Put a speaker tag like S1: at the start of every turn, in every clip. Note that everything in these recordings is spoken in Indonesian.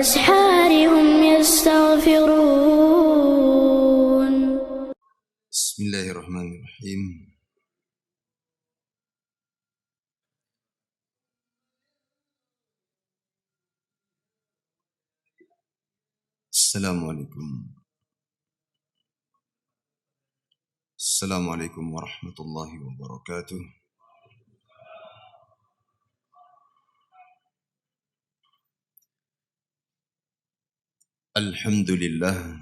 S1: وبالأسحار هم يستغفرون.
S2: بسم الله الرحمن الرحيم. Assalamualaikum warahmatullahi wabarakatuh. Alhamdulillah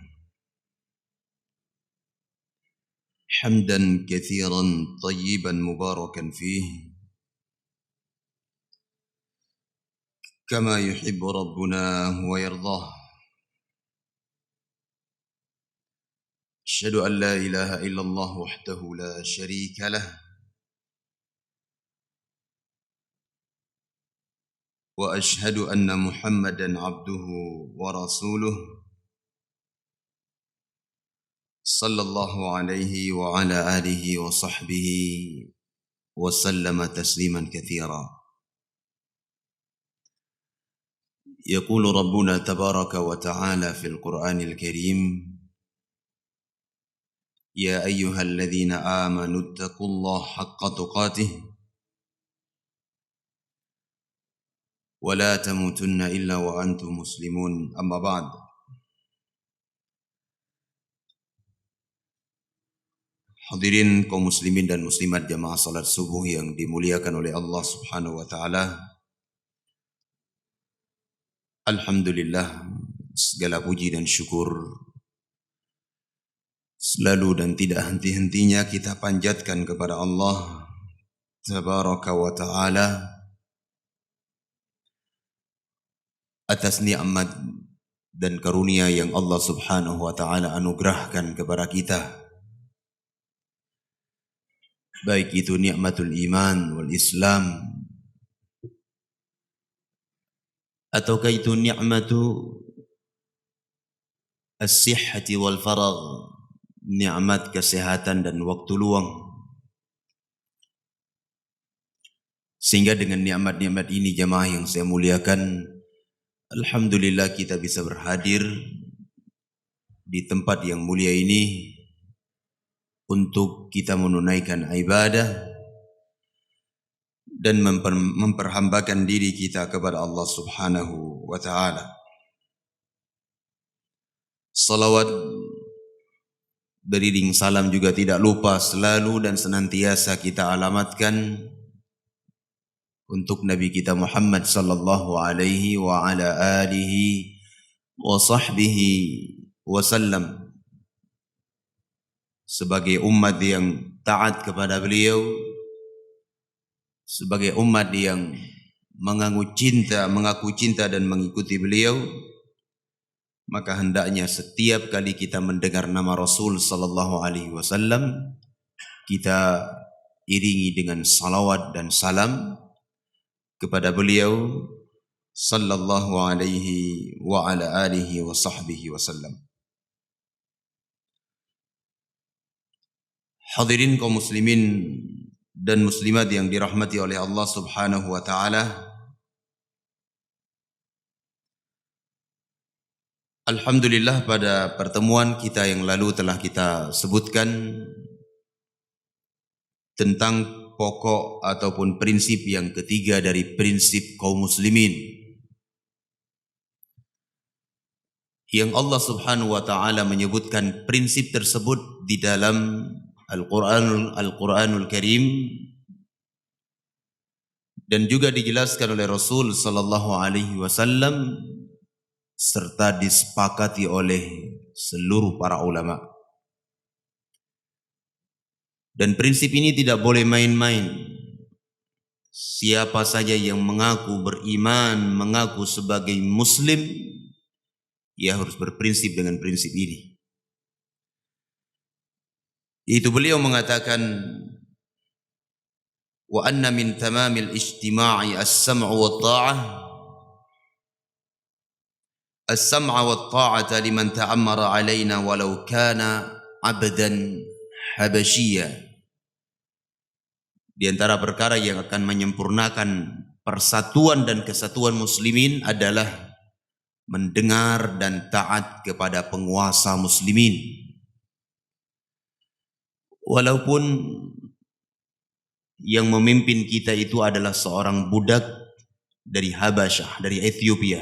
S2: hamdan katsiran tayyiban mubarakan fihi kama yuhibbu rabbuna wa yardah. Asyhadu an la ilaha illallah wahdahu la syarika lah wa asyhadu anna Muhammadan abduhu wa rasuluh sallallahu alaihi wa ala alihi wa sahbihi wa sallama tasliman katsira. Yaqulu rabbuna tabaraka wa ta'ala fil Qur'anil Karim, ya ayyuhalladzina amanu taqullaha haqqa tuqatih wa la tamutunna illa wa antum muslimun. Amma ba'd. Hadirin kaum muslimin dan muslimat jamaah salat subuh yang dimuliakan oleh Allah Subhanahu wa taala. Alhamdulillah, segala puji dan syukur selalu dan tidak henti-hentinya kita panjatkan kepada Allah Tabaraka wa ta'ala atas nikmat dan karunia yang Allah Subhanahu wa ta'ala anugerahkan kepada kita, baik itu nikmatul iman wal Islam ataukah itu nikmatu as-sihhati wal faragh, nikmat kesehatan dan waktu luang. Sehingga dengan nikmat-nikmat ini jamaah yang saya muliakan, alhamdulillah kita bisa berhadir di tempat yang mulia ini untuk kita menunaikan ibadah dan memperhambakan diri kita kepada Allah Subhanahu wa ta'ala. Salawat beriring salam juga tidak lupa selalu dan senantiasa kita alamatkan untuk Nabi kita Muhammad sallallahu alaihi wa ala alihi wa sahbihi wasallam, sebagai umat yang taat kepada beliau, sebagai umat yang mengaku cinta dan mengikuti beliau. Maka hendaknya setiap kali kita mendengar nama Rasul sallallahu alaihi wasallam, kita iringi dengan salawat dan salam kepada beliau sallallahu alaihi wa ala alihi wa sahbihi wasallam. Hadirin kaum muslimin dan muslimat yang dirahmati oleh Allah Subhanahu wa ta'ala, alhamdulillah pada pertemuan kita yang lalu telah kita sebutkan tentang pokok ataupun prinsip yang ketiga dari prinsip kaum muslimin, yang Allah Subhanahu wa ta'ala menyebutkan prinsip tersebut di dalam Al-Quranul Karim dan juga dijelaskan oleh Rasul sallallahu alaihi wasallam serta disepakati oleh seluruh para ulama. Dan prinsip ini tidak boleh main-main. Siapa saja yang mengaku beriman, mengaku sebagai muslim, ia harus berprinsip dengan prinsip ini. Itu beliau mengatakan, wa anna min tamamil ijtima'i as-sam'u wa ta'ah, as-sam'a wa ta'ata liman ta'ammara alaina walau kana abdan habasyiya. Di antara perkara yang akan menyempurnakan persatuan dan kesatuan muslimin adalah mendengar dan taat kepada penguasa muslimin. Walaupun yang memimpin kita itu adalah seorang budak dari Habasyah, dari Ethiopia.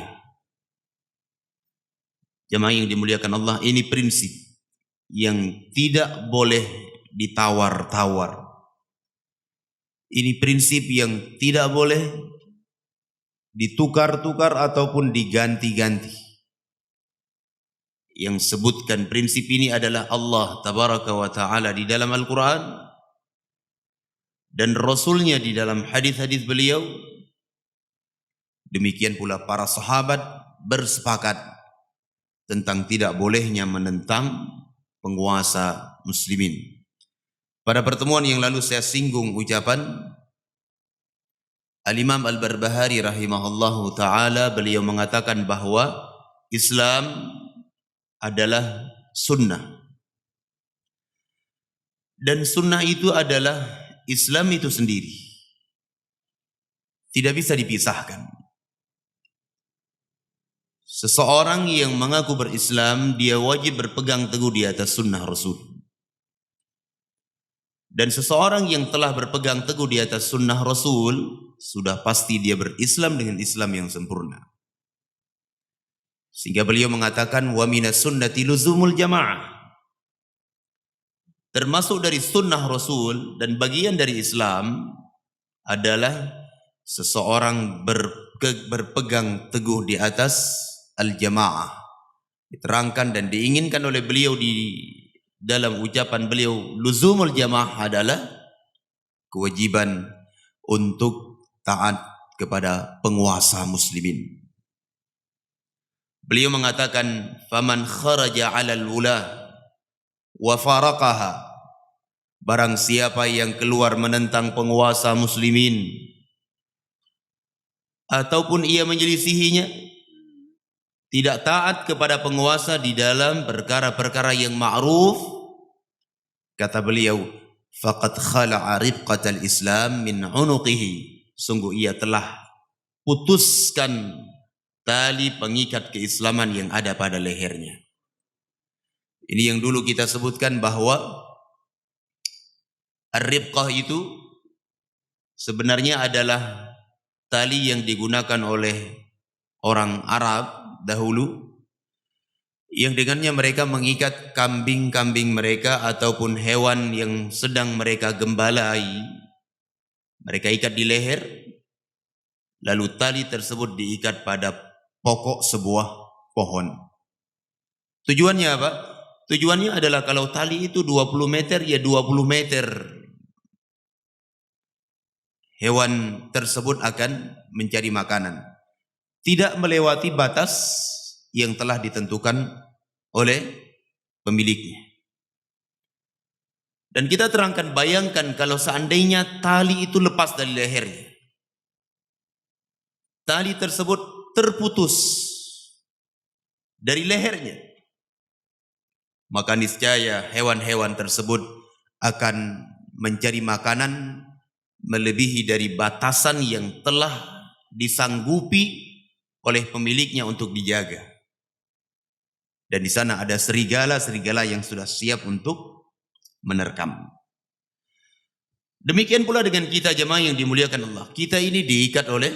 S2: Jemaah yang dimuliakan Allah, ini prinsip yang tidak boleh ditawar-tawar. Ini prinsip yang tidak boleh ditukar-tukar ataupun diganti-ganti. Yang sebutkan prinsip ini adalah Allah Tabaraka wa Ta'ala di dalam Al-Quran dan Rasulnya di dalam hadis-hadis beliau. Demikian pula para sahabat bersepakat tentang tidak bolehnya menentang penguasa muslimin. Pada pertemuan yang lalu saya singgung ucapan Al-Imam Al-Barbahari rahimahullahu ta'ala. Beliau mengatakan bahwa Islam adalah sunnah. Dan sunnah itu adalah Islam itu sendiri. Tidak bisa dipisahkan. Seseorang yang mengaku berislam, dia wajib berpegang teguh di atas sunnah Rasul. Dan seseorang yang telah berpegang teguh di atas sunnah Rasul, sudah pasti dia berislam dengan Islam yang sempurna. Sehingga beliau mengatakan, wa minas sunnati luzumul jamaah. Termasuk dari sunnah Rasul dan bagian dari Islam adalah seseorang berpegang teguh di atas al-jamaah. Diterangkan dan diinginkan oleh beliau di dalam ucapan beliau, luzumul jamaah adalah kewajiban untuk taat kepada penguasa muslimin. Beliau mengatakan, faman kharaja 'alal ulah wa faraqaha, barang siapa yang keluar menentang penguasa muslimin ataupun ia menyelisihinya, tidak taat kepada penguasa di dalam perkara-perkara yang ma'ruf, kata beliau, faqad khala'a ribqatal Islam min 'unuqihi, sungguh ia telah putuskan tali pengikat keislaman yang ada pada lehernya. Ini yang dulu kita sebutkan bahwa ar-ribqah itu sebenarnya adalah tali yang digunakan oleh orang Arab dahulu, yang dengannya mereka mengikat kambing-kambing mereka ataupun hewan yang sedang mereka gembalai. Mereka ikat di leher, lalu tali tersebut diikat pada pokok sebuah pohon. Tujuannya apa? Tujuannya adalah kalau tali itu 20 meter, ya 20 meter hewan tersebut akan mencari makanan, tidak melewati batas yang telah ditentukan oleh pemiliknya. Dan kita terangkan, bayangkan kalau seandainya tali itu lepas dari lehernya, tali tersebut terputus dari lehernya, maka niscaya hewan-hewan tersebut akan mencari makanan melebihi dari batasan yang telah disanggupi oleh pemiliknya untuk dijaga. Dan di sana ada serigala-serigala yang sudah siap untuk menerkam. Demikian pula dengan kita jemaah yang dimuliakan Allah. Kita ini diikat oleh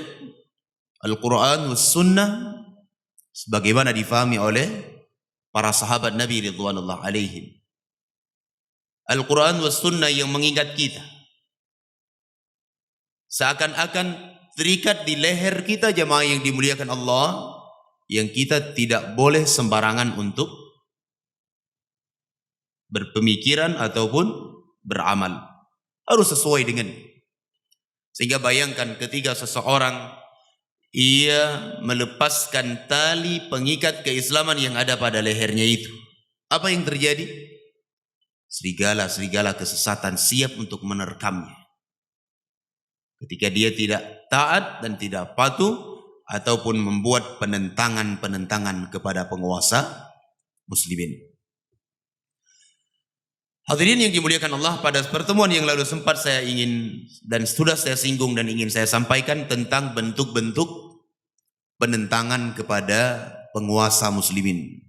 S2: Al-Quran was Sunnah sebagaimana difahami oleh para sahabat Nabi ridwanullah alaihim. Al-Quran was Sunnah yang mengingat kita. Seakan-akan terikat di leher kita jemaah yang dimuliakan Allah, yang kita tidak boleh sembarangan untuk berpemikiran ataupun beramal. Harus sesuai dengan. Sehingga bayangkan ketika seseorang ia melepaskan tali pengikat keislaman yang ada pada lehernya itu, apa yang terjadi? Serigala-serigala kesesatan siap untuk menerkamnya. Ketika dia tidak taat dan tidak patuh ataupun membuat penentangan-penentangan kepada penguasa muslimin. Hadirin yang dimuliakan Allah, pada pertemuan yang lalu sempat saya ingin dan sudah saya singgung dan ingin saya sampaikan tentang bentuk-bentuk penentangan kepada penguasa muslimin.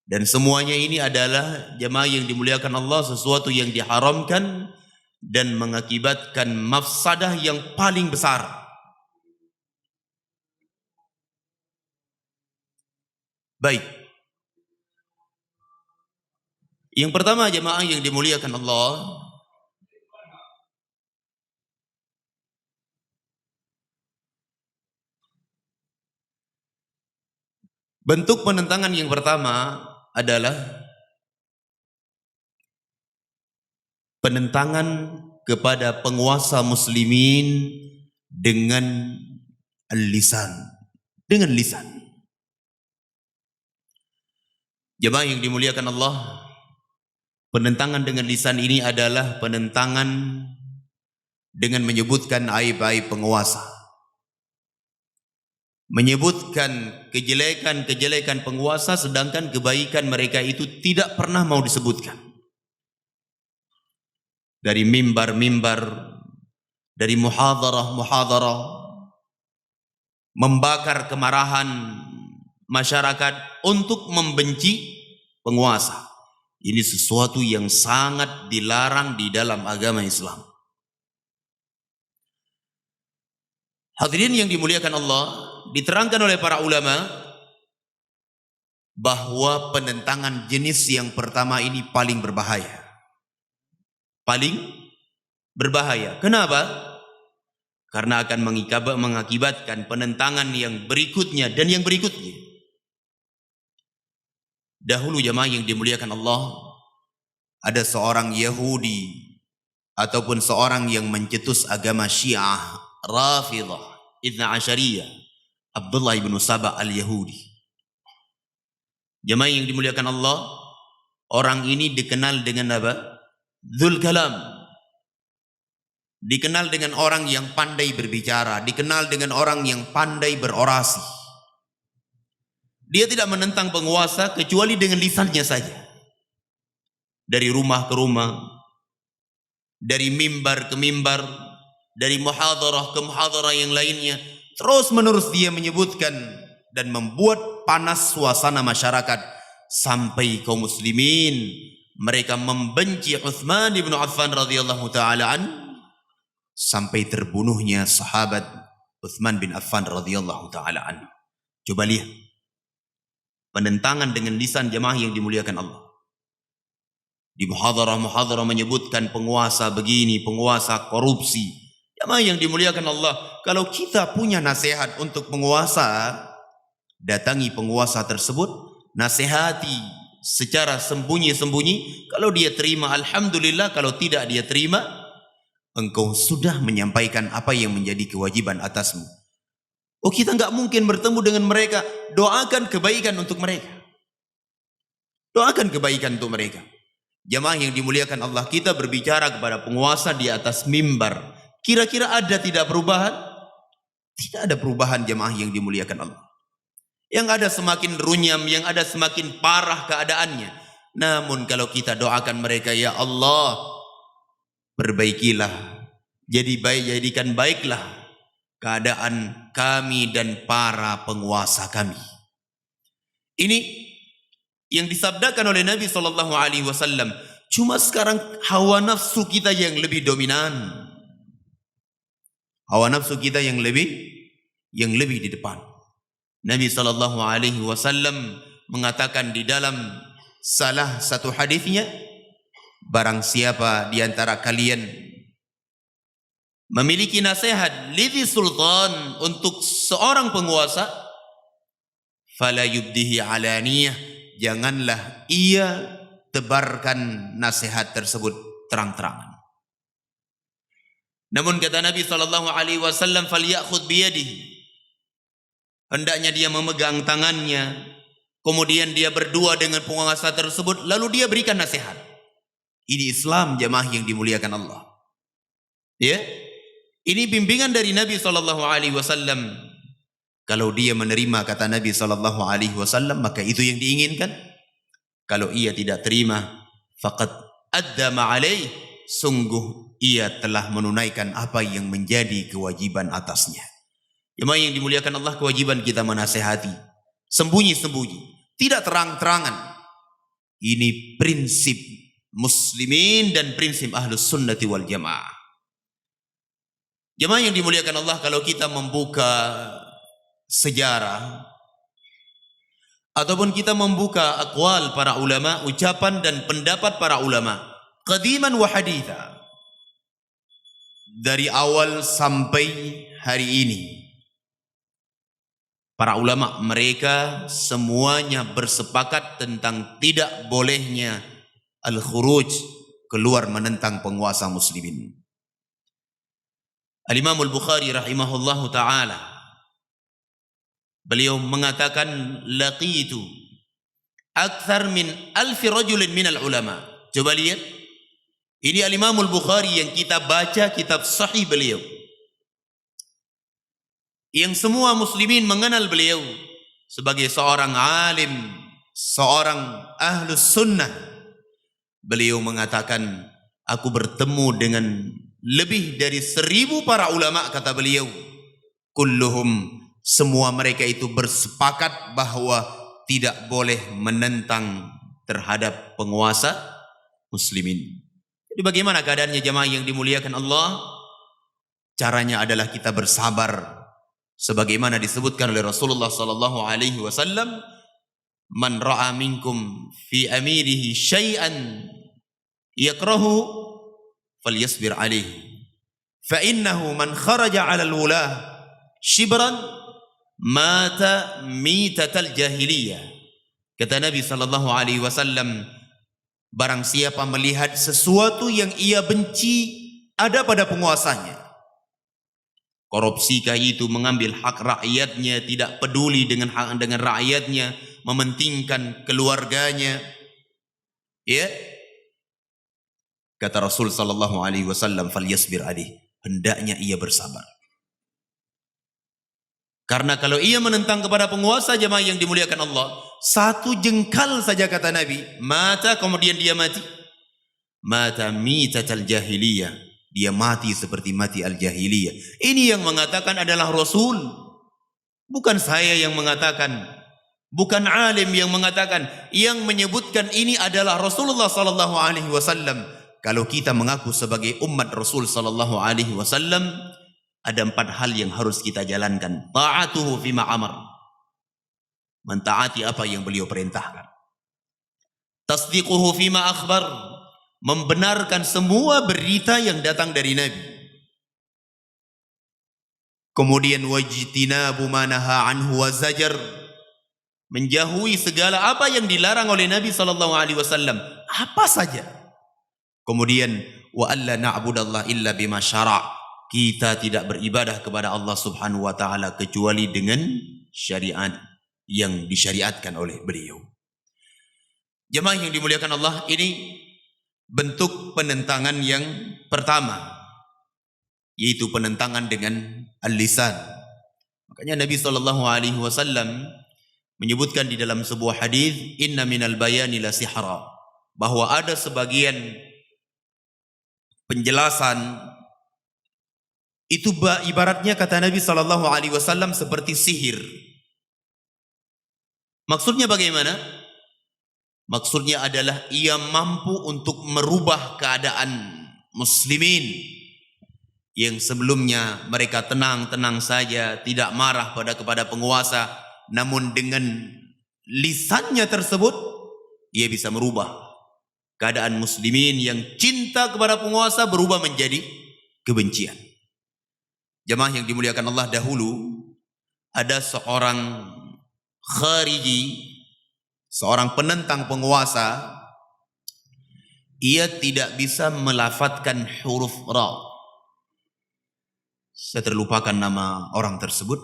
S2: Dan semuanya ini adalah jemaah yang dimuliakan Allah, sesuatu yang diharamkan dan mengakibatkan mafsadah yang paling besar. Baik. Yang pertama jemaah yang dimuliakan Allah, bentuk penentangan yang pertama adalah penentangan kepada penguasa muslimin dengan lisan, dengan lisan. Jemaah yang dimuliakan Allah, penentangan dengan lisan ini adalah penentangan dengan menyebutkan aib-aib penguasa, menyebutkan kejelekan-kejelekan penguasa, sedangkan kebaikan mereka itu tidak pernah mau disebutkan. Dari mimbar-mimbar, dari muhadarah-muhadarah, membakar kemarahan masyarakat untuk membenci penguasa. Ini sesuatu yang sangat dilarang di dalam agama Islam. Hadirin yang dimuliakan Allah, diterangkan oleh para ulama bahwa penentangan jenis yang pertama ini paling berbahaya. Paling berbahaya. Kenapa? Karena akan mengakibatkan penentangan yang berikutnya dan yang berikutnya. Dahulu jemaah yang dimuliakan Allah, ada seorang Yahudi ataupun seorang yang mencetus agama Syiah Rafidah Ithna Asyariyah, Abdullah ibn Saba al-Yahudi. Jemaah yang dimuliakan Allah, orang ini dikenal dengan apa? Dzul Kalam. Dikenal dengan orang yang pandai berbicara, dikenal dengan orang yang pandai berorasi. Dia tidak menentang penguasa kecuali dengan lisannya saja. Dari rumah ke rumah, dari mimbar ke mimbar, dari muhadarah ke muhadarah yang lainnya, terus menerus dia menyebutkan dan membuat panas suasana masyarakat sampai kaum muslimin mereka membenci Utsman bin Affan radhiyallahu taala an, sampai terbunuhnya sahabat Utsman bin Affan radhiyallahu taala an. Coba lihat penentangan dengan lisan jemaah yang dimuliakan Allah. Di muhadarah-muhadarah menyebutkan penguasa begini, penguasa korupsi. Jemaah yang dimuliakan Allah, kalau kita punya nasihat untuk penguasa, datangi penguasa tersebut, nasihati secara sembunyi-sembunyi. Kalau dia terima, alhamdulillah. Kalau tidak dia terima, engkau sudah menyampaikan apa yang menjadi kewajiban atasmu. Oh, kita nggak mungkin bertemu dengan mereka. Doakan kebaikan untuk mereka. Doakan kebaikan untuk mereka. Jamaah yang dimuliakan Allah, kita berbicara kepada penguasa di atas mimbar. Kira-kira ada tidak perubahan? Tidak ada perubahan jamaah yang dimuliakan Allah. Yang ada semakin runyam, yang ada semakin parah keadaannya. Namun kalau kita doakan mereka, ya Allah, perbaikilah, jadikan baiklah keadaan kami dan para penguasa kami. Ini yang disabdakan oleh Nabi SAW. Cuma sekarang hawa nafsu kita yang lebih dominan. Hawa nafsu kita yang lebih di depan. Nabi SAW mengatakan di dalam salah satu hadisnya, barang siapa di antara kalian memiliki nasihat lidhi sultan untuk seorang penguasa, fala yubdihi alaniyah, janganlah ia tebarkan nasihat tersebut terang-terangan. Namun kata Nabi SAW, falyakhudh biyadihi, hendaknya dia memegang tangannya, kemudian dia berdua dengan penguasa tersebut, lalu dia berikan nasihat. Ini Islam jamaah yang dimuliakan Allah. Ya, ini bimbingan dari Nabi SAW. Kalau dia menerima kata Nabi SAW, maka itu yang diinginkan. Kalau ia tidak terima, faqad addama alaih, sungguh ia telah menunaikan apa yang menjadi kewajiban atasnya. Jemaah yang dimuliakan Allah, kewajiban kita menasehati. sembunyi-sembunyi, tidak terang-terangan. Ini prinsip muslimin dan prinsip ahlus sunnati wal jamaah. Jemaah yang dimuliakan Allah, kalau kita membuka sejarah ataupun kita membuka aqwal para ulama, ucapan dan pendapat para ulama, qadiman wa haditha, dari awal sampai hari ini, para ulama mereka semuanya bersepakat tentang tidak bolehnya al-khuruj, keluar menentang penguasa muslimin. Al-Imam Al-Bukhari rahimahullahu ta'ala, beliau mengatakan, laqitu akthar min alfi rajulin minal ulama. Coba lihat, ini Al-Imam Al-Bukhari yang kita baca kitab sahih beliau, yang semua muslimin mengenal beliau sebagai seorang alim, seorang ahlus sunnah. Beliau mengatakan, aku bertemu dengan lebih dari 1000 para ulama, kata beliau. Kulluhum, semua mereka itu bersepakat bahwa tidak boleh menentang terhadap penguasa muslimin. Jadi bagaimana keadaannya jemaah yang dimuliakan Allah? Caranya adalah kita bersabar. Sebagaimana disebutkan oleh Rasulullah sallallahu alaihi wasallam, man ra'a minkum fi amirihi syai'an yakrahu falyasbir alaihi fa innahu man kharaja 'ala al-wulah shibran mata mitatal jahiliyah. Kata Nabi sallallahu alaihi wasallam, barang siapa melihat sesuatu yang ia benci ada pada penguasanya, korupsikah itu, mengambil hak rakyatnya, tidak peduli dengan rakyatnya, mementingkan keluarganya, ya, kata Rasul sallallahu alaihi wasallam, falyasbir alaihi, hendaknya ia bersabar. Karena kalau ia menentang kepada penguasa, jemaah yang dimuliakan Allah, satu jengkal saja, kata Nabi, mata, kemudian dia mati, mata mitatal jahiliyah, dia mati seperti mati al-jahiliyah. Ini yang mengatakan adalah Rasul, bukan saya yang mengatakan, bukan alim yang mengatakan. Yang menyebutkan ini adalah Rasulullah sallallahu alaihi wasallam. Kalau kita mengaku sebagai umat Rasul sallallahu alaihi wasallam, ada 4 hal yang harus kita jalankan. Ta'atuhu fima amar, mentaati apa yang beliau perintahkan. Tasdiquhu fima akhbar, membenarkan semua berita yang datang dari Nabi. Kemudian wajtinabu ma naha anhu wa zajar, menjauhi segala apa yang dilarang oleh Nabi sallallahu alaihi wasallam, apa saja. Kemudian wa alla na'budallah illa bima syara', kita tidak beribadah kepada Allah Subhanahu wa taala kecuali dengan syariat yang disyariatkan oleh beliau. Jemaah yang dimuliakan Allah, ini bentuk penentangan yang pertama, yaitu penentangan dengan al-lisan. Makanya Nabi sallallahu alaihi wasallam menyebutkan di dalam sebuah hadis, inna minal bayani la sihra, bahwa ada sebagian penjelasan itu ibaratnya, kata Nabi sallallahu alaihi wasallam, seperti sihir. Maksudnya bagaimana? Maksudnya adalah ia mampu untuk merubah keadaan muslimin yang sebelumnya mereka tenang-tenang saja, tidak marah kepada penguasa, namun dengan lisannya tersebut ia bisa merubah keadaan muslimin yang cinta kepada penguasa berubah menjadi kebencian. Jemaah yang dimuliakan Allah, dahulu ada seorang khariji, seorang penentang penguasa, ia tidak bisa melafadzkan huruf ra. Saya terlupakan nama orang tersebut.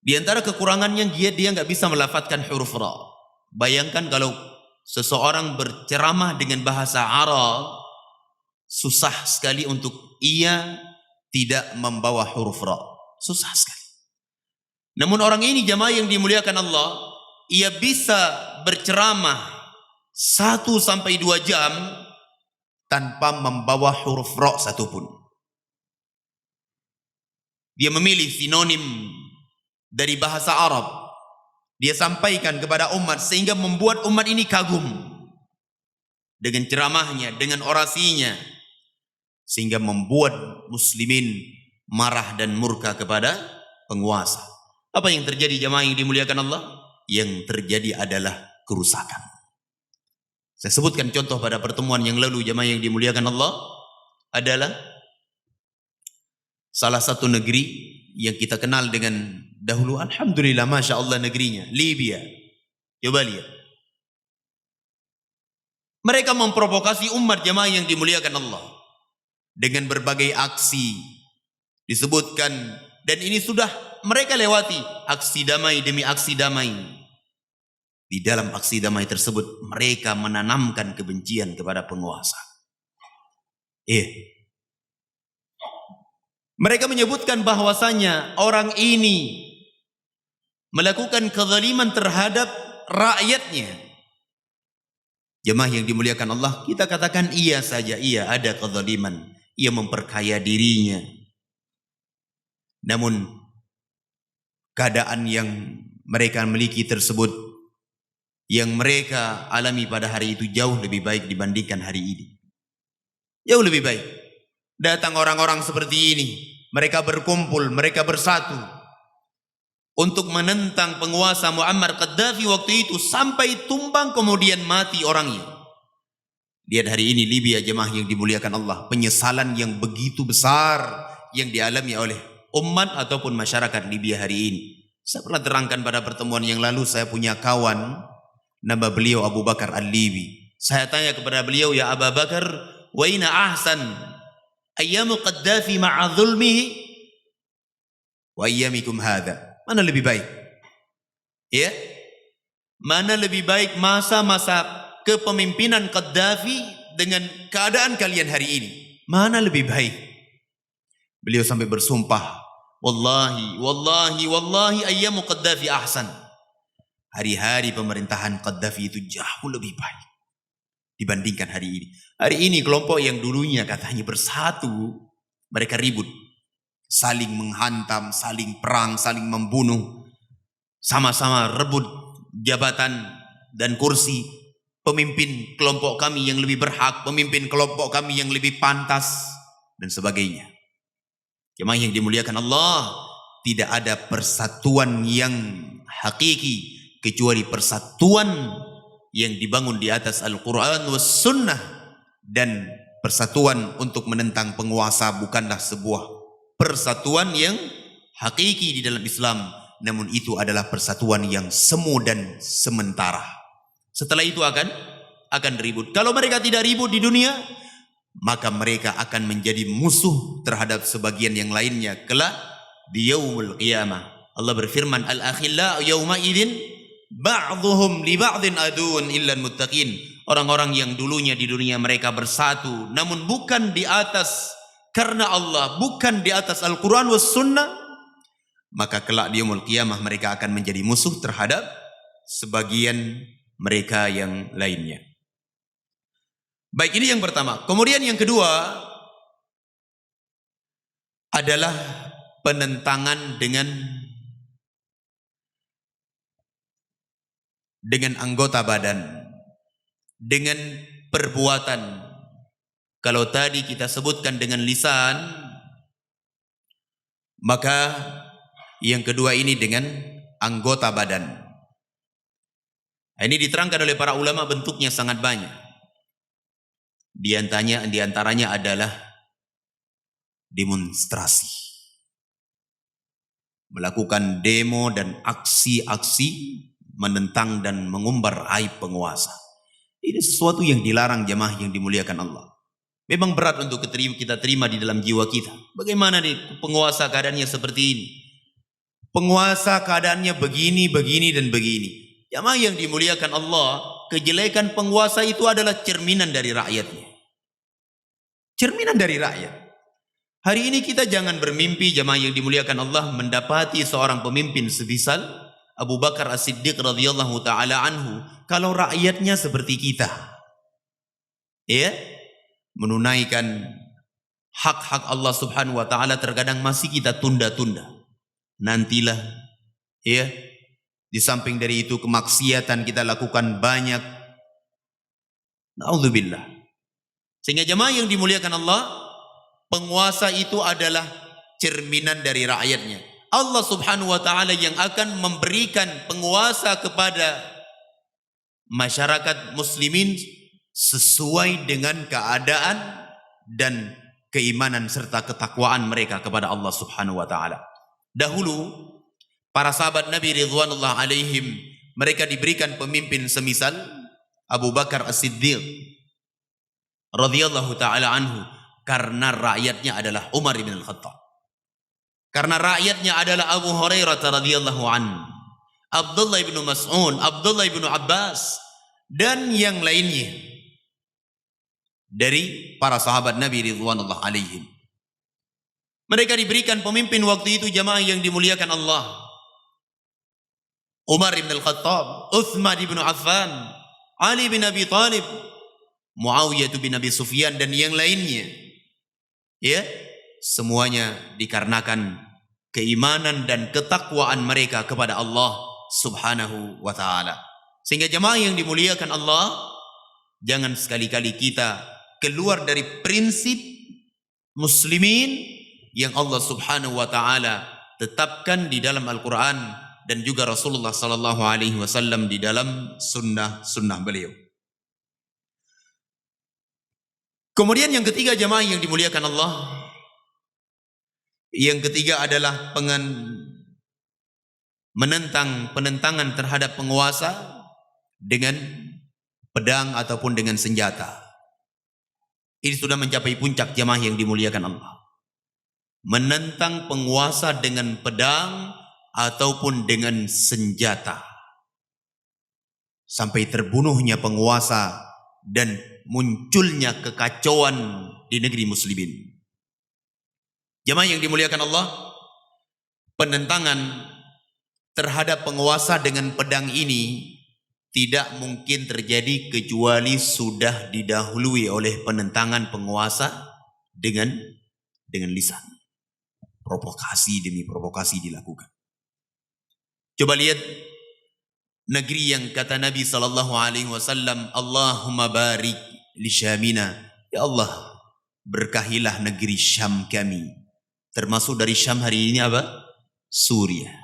S2: Di antara kekurangannya dia nggak bisa melafadzkan huruf ra. Bayangkan kalau seseorang berceramah dengan bahasa Arab, susah sekali untuk ia tidak membawa huruf ra. Susah sekali. Namun orang ini, jamaah yang dimuliakan Allah, ia bisa berceramah 1 sampai 2 jam tanpa membawa huruf ra satupun. Dia memilih sinonim dari bahasa Arab. Dia sampaikan kepada umat sehingga membuat umat ini kagum dengan ceramahnya, dengan orasinya, sehingga membuat muslimin marah dan murka kepada penguasa. Apa yang terjadi jamaah yang dimuliakan Allah? Yang terjadi adalah kerusakan. Saya sebutkan contoh pada pertemuan yang lalu jamaah yang dimuliakan Allah adalah salah satu negeri yang kita kenal dengan dahulu, alhamdulillah, masya Allah negerinya, Libya. Coba lihat. Mereka memprovokasi umat jamaah yang dimuliakan Allah dengan berbagai aksi disebutkan, dan ini sudah mereka lewati aksi damai demi aksi damai. Di dalam aksi damai tersebut mereka menanamkan kebencian kepada penguasa. Mereka menyebutkan bahwasanya orang ini melakukan kezaliman terhadap rakyatnya. Jemaah yang dimuliakan Allah, kita katakan iya saja, iya ada kezaliman, ia memperkaya dirinya. Namun keadaan yang mereka miliki tersebut, yang mereka alami pada hari itu jauh lebih baik dibandingkan hari ini. Jauh lebih baik. Datang orang-orang seperti ini, mereka berkumpul, mereka bersatu untuk menentang penguasa Muammar Gaddafi waktu itu sampai tumbang kemudian mati orangnya. Lihat hari ini Libya jemaah yang dimuliakan Allah, penyesalan yang begitu besar yang dialami oleh umat ataupun masyarakat Libya hari ini. Saya pernah terangkan pada pertemuan yang lalu, saya punya kawan, nama beliau Abu Bakar Al-Libi. Saya tanya kepada beliau, ya Abu Bakar, wa ina ahsan ayyamu Gaddafi ma'a zulmihi wa ayyamikum hadha? Mana lebih baik? Ya? Mana lebih baik masa-masa kepemimpinan Gaddafi dengan keadaan kalian hari ini? Mana lebih baik? Beliau sampai bersumpah, wallahi, wallahi, wallahi ayyamu Gaddafi ahsan. Hari-hari pemerintahan Gaddafi itu jauh lebih baik dibandingkan hari ini. Hari ini kelompok yang dulunya katanya bersatu, mereka ribut, saling menghantam, saling perang, saling membunuh, sama-sama rebut jabatan dan kursi. Pemimpin kelompok kami yang lebih berhak, pemimpin kelompok kami yang lebih pantas, dan sebagainya. Jemaah yang dimuliakan Allah, tidak ada persatuan yang hakiki kecuali persatuan yang dibangun di atas Al-Quran was Sunnah, dan persatuan untuk menentang penguasa bukanlah sebuah persatuan yang hakiki di dalam Islam, namun itu adalah persatuan yang semu dan sementara. Setelah itu akan ribut. Kalau mereka tidak ribut di dunia, maka mereka akan menjadi musuh terhadap sebagian yang lainnya kelak di yaumul qiyamah. Allah berfirman, al-akhillau yawma idzin ba'dhuhum li ba'dhin adun illa muttaqin. Orang-orang yang dulunya di dunia mereka bersatu, namun bukan di atas karena Allah, bukan di atas Al-Quran was Sunnah, maka kelak di yaumul qiyamah mereka akan menjadi musuh terhadap sebagian mereka yang lainnya. Baik, ini yang pertama. Kemudian yang kedua adalah penentangan dengan anggota badan, dengan perbuatan. Kalau tadi kita sebutkan dengan lisan, maka yang kedua ini dengan anggota badan. Ini diterangkan oleh para ulama, bentuknya sangat banyak. Di antaranya adalah demonstrasi, melakukan demo dan aksi-aksi menentang dan mengumbar aib penguasa. Ini sesuatu yang dilarang jemaah yang dimuliakan Allah. Memang berat untuk kita terima di dalam jiwa kita. Bagaimana nih penguasa keadaannya seperti ini? Penguasa keadaannya begini, begini, dan begini. Jemaah yang dimuliakan Allah, kejelekan penguasa itu adalah cerminan dari rakyatnya. Cerminan dari rakyat. Hari ini kita jangan bermimpi jemaah yang dimuliakan Allah mendapati seorang pemimpin sebisal Abu Bakar As-Siddiq radhiyallahu taala anhu kalau rakyatnya seperti kita. Ya, menunaikan hak-hak Allah Subhanahu wa taala terkadang masih kita tunda-tunda. Nantilah Ya, di samping dari itu kemaksiatan kita lakukan banyak. Na'udzubillah. Sehingga jemaah yang dimuliakan Allah, penguasa itu adalah cerminan dari rakyatnya. Allah Subhanahu wa taala yang akan memberikan penguasa kepada masyarakat muslimin sesuai dengan keadaan dan keimanan serta ketakwaan mereka kepada Allah Subhanahu wa taala. Dahulu para sahabat Nabi ridwanullah alaihim, mereka diberikan pemimpin semisal Abu Bakar As-Siddiq radhiyallahu taala anhu, karena rakyatnya adalah Umar bin Al-Khattab. Karena rakyatnya adalah Abu Hurairah radhiyallahu anhu, Abdullah bin Mas'ud, Abdullah bin Abbas, dan yang lainnya dari para sahabat Nabi ridwanullah alaihim. Mereka diberikan pemimpin waktu itu jamaah yang dimuliakan Allah. Umar bin Al-Khattab, Uthman bin Affan, Ali bin Abi Talib, Muawiyah bin Abi Sufyan, dan yang lainnya. Ya, semuanya dikarenakan keimanan dan ketakwaan mereka kepada Allah Subhanahu wa taala. Sehingga jemaah yang dimuliakan Allah, jangan sekali-kali kita keluar dari prinsip muslimin yang Allah Subhanahu wa taala tetapkan di dalam Al-Qur'an dan juga Rasulullah sallallahu alaihi wasallam di dalam sunnah beliau. Kemudian yang ketiga jemaah yang dimuliakan Allah, yang ketiga adalah penentangan terhadap penguasa dengan pedang ataupun dengan senjata. Ini sudah mencapai puncak jemaah yang dimuliakan Allah. Menentang penguasa dengan pedang ataupun dengan senjata. Sampai terbunuhnya penguasa dan munculnya kekacauan di negeri muslimin. Jemaah yang dimuliakan Allah, penentangan terhadap penguasa dengan pedang ini tidak mungkin terjadi kecuali sudah didahului oleh penentangan penguasa dengan lisan. Provokasi demi provokasi dilakukan. Coba lihat negeri yang kata Nabi sallallahu alaihi wasallam, Allahumma barik li Syamina. Ya Allah, berkahilah negeri Syam kami. Termasuk dari Syam hari ini apa? Suriah.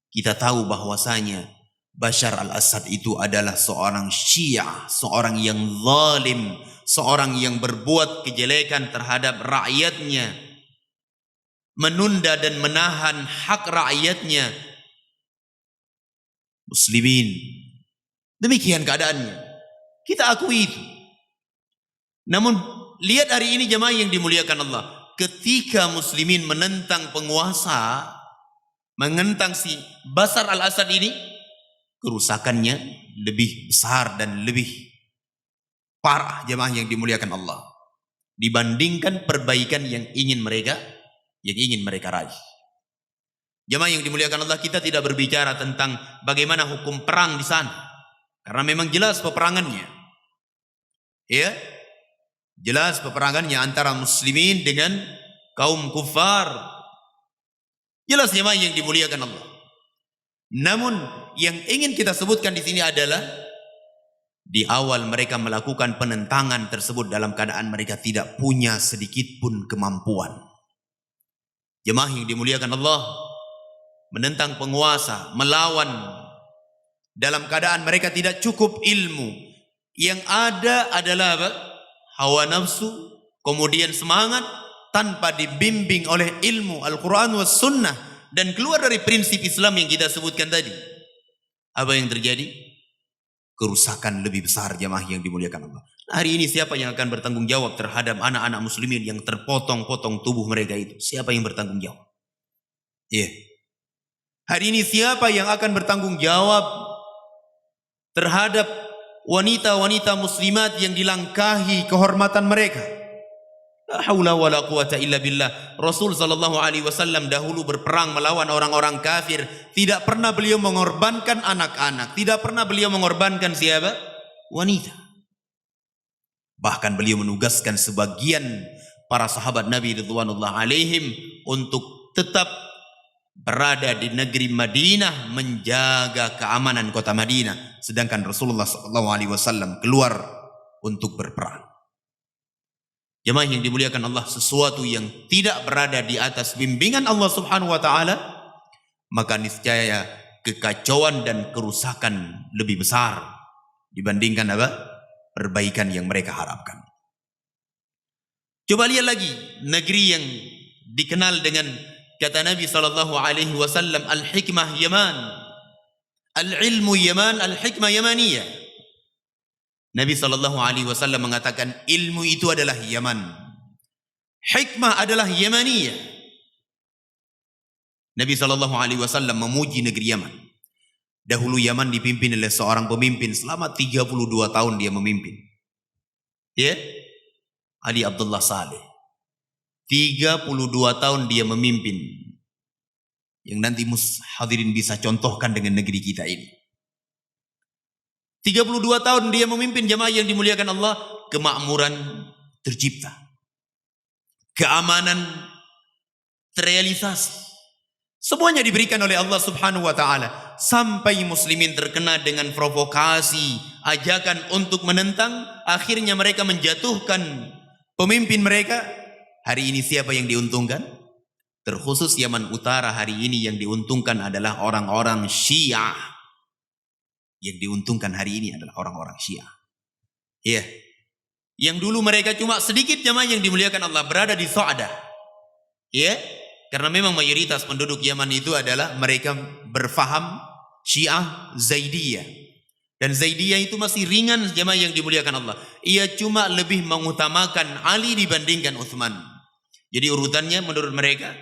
S2: Kita tahu bahwasanya Bashar al-Assad itu adalah seorang Syiah, seorang yang zalim, seorang yang berbuat kejelekan terhadap rakyatnya, menunda dan menahan hak rakyatnya muslimin. Demikian keadaannya, kita akui itu. Namun lihat hari ini jemaah yang dimuliakan Allah, ketika muslimin menentang penguasa, menentang si Bashar al-Assad ini, kerusakannya lebih besar dan lebih parah jemaah yang dimuliakan Allah dibandingkan perbaikan yang ingin mereka raih. Jemaah yang dimuliakan Allah, kita tidak berbicara tentang bagaimana hukum perang di sana, karena memang jelas peperangannya. Ya, jelas peperangannya antara muslimin dengan kaum kufar. Jelas jemaah yang dimuliakan Allah. Namun yang ingin kita sebutkan di sini adalah di awal mereka melakukan penentangan tersebut dalam keadaan mereka tidak punya sedikit pun kemampuan. Jemaah yang dimuliakan Allah, menentang penguasa, melawan dalam keadaan mereka tidak cukup ilmu. Yang ada adalah apa? Hawa nafsu, kemudian semangat tanpa dibimbing oleh ilmu Al-Quran was Sunnah dan keluar dari prinsip Islam yang kita sebutkan tadi. Apa yang terjadi? Kerusakan lebih besar jemaah yang dimuliakan Allah. Hari ini siapa yang akan bertanggung jawab terhadap anak-anak muslimin yang terpotong-potong tubuh mereka itu? Siapa yang bertanggung jawab? Iya. Hari ini siapa yang akan bertanggung jawab terhadap wanita-wanita muslimat yang dilangkahi kehormatan mereka? La haula wala quwata illa billah. Rasul sallallahu alaihi wasallam dahulu berperang melawan orang-orang kafir, tidak pernah beliau mengorbankan anak-anak, tidak pernah beliau mengorbankan siapa? Wanita. Bahkan beliau menugaskan sebagian para sahabat Nabi ridwanullah alaihim untuk tetap berada di negeri Madinah menjaga keamanan kota Madinah, sedangkan Rasulullah SAW keluar untuk berperang. Jemaah yang dimuliakan Allah, sesuatu yang tidak berada di atas bimbingan Allah Subhanahu wa taala, maka niscaya kekacauan dan kerusakan lebih besar dibandingkan perbaikan yang mereka harapkan. Coba lihat lagi negeri yang dikenal dengan kata Nabi SAW, al-hikmah Yaman, al-ilmu Yaman, al-hikmah Yamaniyah. Nabi SAW mengatakan ilmu itu adalah Yaman, hikmah adalah Yamaniyah. Nabi SAW memuji negeri Yaman. Dahulu Yaman dipimpin oleh seorang pemimpin selama 32 tahun dia memimpin. Ya, Ali Abdullah Saleh. 32 tahun dia memimpin. Yang nanti hadirin bisa contohkan dengan negeri kita ini. 32 tahun dia memimpin, jemaah yang dimuliakan Allah, kemakmuran tercipta. Keamanan terrealisasi. Semuanya diberikan oleh Allah Subhanahu wa taala, sampai muslimin terkena dengan provokasi, ajakan untuk menentang, akhirnya mereka menjatuhkan pemimpin mereka. Hari ini siapa yang diuntungkan? Terkhusus Yaman Utara hari ini yang diuntungkan adalah orang-orang Syiah. Yang diuntungkan hari ini adalah orang-orang Syiah. Iya. Yang dulu mereka cuma sedikit jemaah yang dimuliakan Allah berada di Sa'dah. Iya. Karena memang mayoritas penduduk Yaman itu adalah mereka berfaham Syiah Zaidiyah. Dan Zaidiyah itu masih ringan jemaah yang dimuliakan Allah. Ia cuma lebih mengutamakan Ali dibandingkan Utsman. Jadi urutannya menurut mereka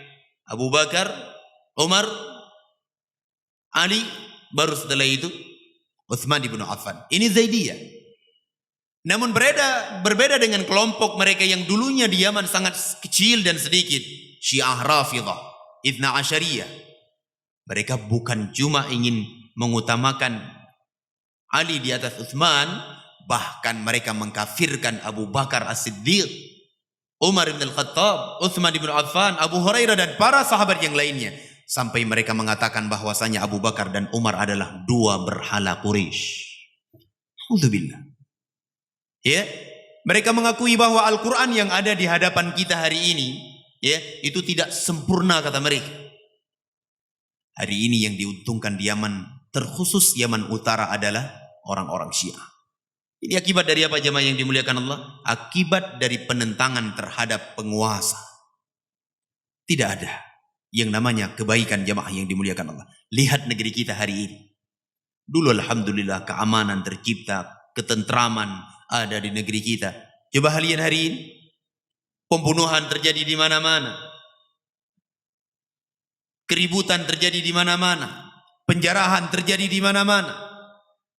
S2: Abu Bakar, Umar, Ali, baru setelah itu Utsman bin Affan. Ini Zaidiyah. Namun berbeda dengan kelompok mereka yang dulunya di Yaman sangat kecil dan sedikit, Syiah Rafidah, Ithna Asyariyah. Mereka bukan cuma ingin mengutamakan Ali di atas Utsman, bahkan mereka mengkafirkan Abu Bakar As-Siddiq, Umar bin Al-Khattab, Utsman bin Affan, Abu Hurairah dan para sahabat yang lainnya. Sampai mereka mengatakan bahwasanya Abu Bakar dan Umar adalah dua berhala Quraisy. Alhamdulillah. Ya, mereka mengakui bahwa Al-Quran yang ada di hadapan kita hari ini, ya, itu tidak sempurna kata mereka. Hari ini yang diuntungkan di Yaman, terkhusus Yaman Utara adalah orang-orang Syiah. Ini akibat dari apa jemaah yang dimuliakan Allah? Akibat dari penentangan terhadap penguasa. Tidak ada yang namanya kebaikan jemaah yang dimuliakan Allah. Lihat negeri kita hari ini. Dulu alhamdulillah keamanan tercipta, ketentraman ada di negeri kita. Coba kalian hari ini, pembunuhan terjadi di mana-mana. Keributan terjadi di mana-mana. Penjarahan terjadi di mana-mana.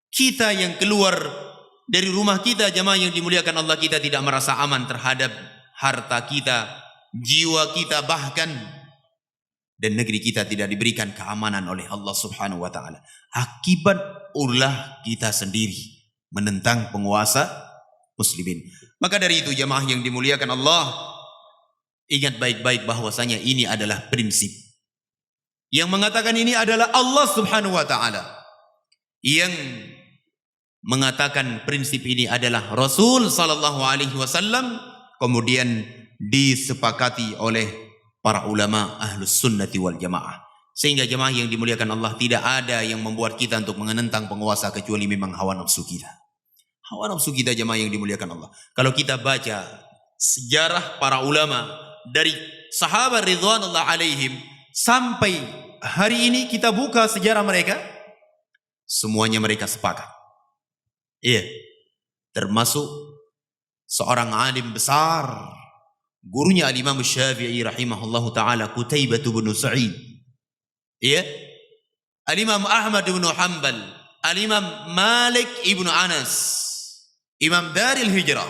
S2: Kita yang keluar dari rumah kita jemaah yang dimuliakan Allah, kita tidak merasa aman terhadap harta kita, jiwa kita bahkan. Dan negeri kita tidak diberikan keamanan oleh Allah Subhanahu wa taala. Akibat ulah kita sendiri menentang penguasa muslimin. Maka dari itu jemaah yang dimuliakan Allah, ingat baik-baik bahwasanya ini adalah prinsip. Yang mengatakan ini adalah Allah Subhanahu wa taala. Yang mengatakan prinsip ini adalah Rasul sallallahu alaihi wasallam, kemudian disepakati oleh para ulama ahlus sunnati wal jamaah. Sehingga jemaah yang dimuliakan Allah, tidak ada yang membuat kita untuk menentang penguasa kecuali memang hawa nafsu kita. Hawa nafsu kita jemaah yang dimuliakan Allah. Kalau kita baca sejarah para ulama dari sahabat ridwanullah alaihim sampai hari ini, kita buka sejarah mereka, semuanya mereka sepakat. Iya, termasuk seorang alim besar, gurunya al-Imam Syafi'i rahimahullahu ta'ala, Qutaibah bin Sa'id. Iya. Al-Imam Ahmad bin Hanbal, Al-Imam Malik ibn Anas, Imam Daril Hijrah,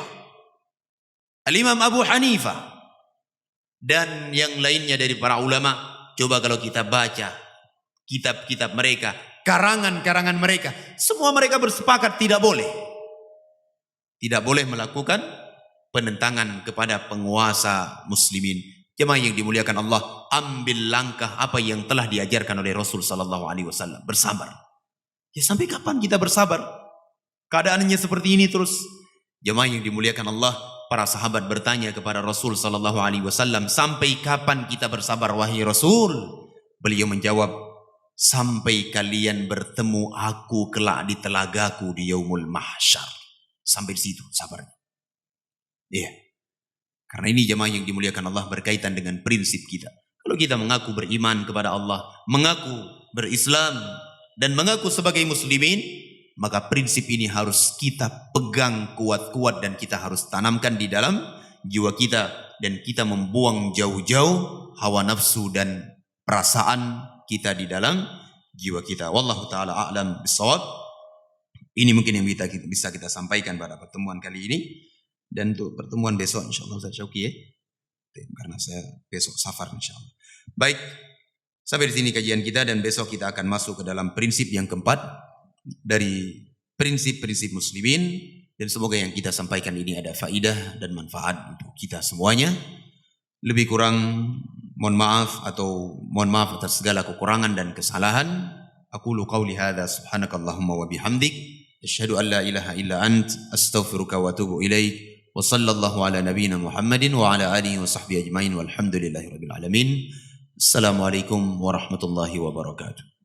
S2: Al-Imam Abu Hanifah, dan yang lainnya dari para ulama. Coba kalau kita baca kitab-kitab mereka, karangan-karangan mereka, semua mereka bersepakat tidak boleh melakukan penentangan kepada penguasa muslimin. Jemaah yang dimuliakan Allah, ambil langkah apa yang telah diajarkan oleh Rasul sallallahu alaihi wasallam, bersabar. Ya sampai kapan kita bersabar? Keadaannya seperti ini terus. Jemaah yang dimuliakan Allah, para sahabat bertanya kepada Rasul sallallahu alaihi wasallam, sampai kapan kita bersabar wahai Rasul? Beliau menjawab, sampai kalian bertemu aku kelak di telagaku di yaumul mahsyar. Sampai di situ sabarnya. Iya. Karena ini jemaah yang dimuliakan Allah berkaitan dengan prinsip kita. Kalau kita mengaku beriman kepada Allah, mengaku berislam, dan mengaku sebagai muslimin, maka prinsip ini harus kita pegang kuat-kuat dan kita harus tanamkan di dalam jiwa kita. Dan kita membuang jauh-jauh hawa nafsu dan perasaan kita di dalam jiwa kita. Wallahu ta'ala a'lam bishawab. Ini mungkin yang bisa kita sampaikan pada pertemuan kali ini. Dan untuk pertemuan besok insyaAllah Ustaz Syauqi ya. Karena saya besok safar insyaAllah. Baik, sampai di sini kajian kita dan besok kita akan masuk ke dalam prinsip yang keempat dari prinsip-prinsip muslimin. Dan semoga yang kita sampaikan ini ada faidah dan manfaat untuk kita semuanya. Lebih kurang mohon maaf atas segala kekurangan dan kesalahan. Aqulu qawli hadza subhanakallahumma wa bihamdik asyhadu an la ilaha illa ant astaghfiruka wa atubu ilaik. Wa sallallahu ala nabiyyina Muhammadin wa ala alihi wa sahbihi ajmain walhamdulillahi rabbil alamin. Assalamualaikum warahmatullahi wabarakatuh.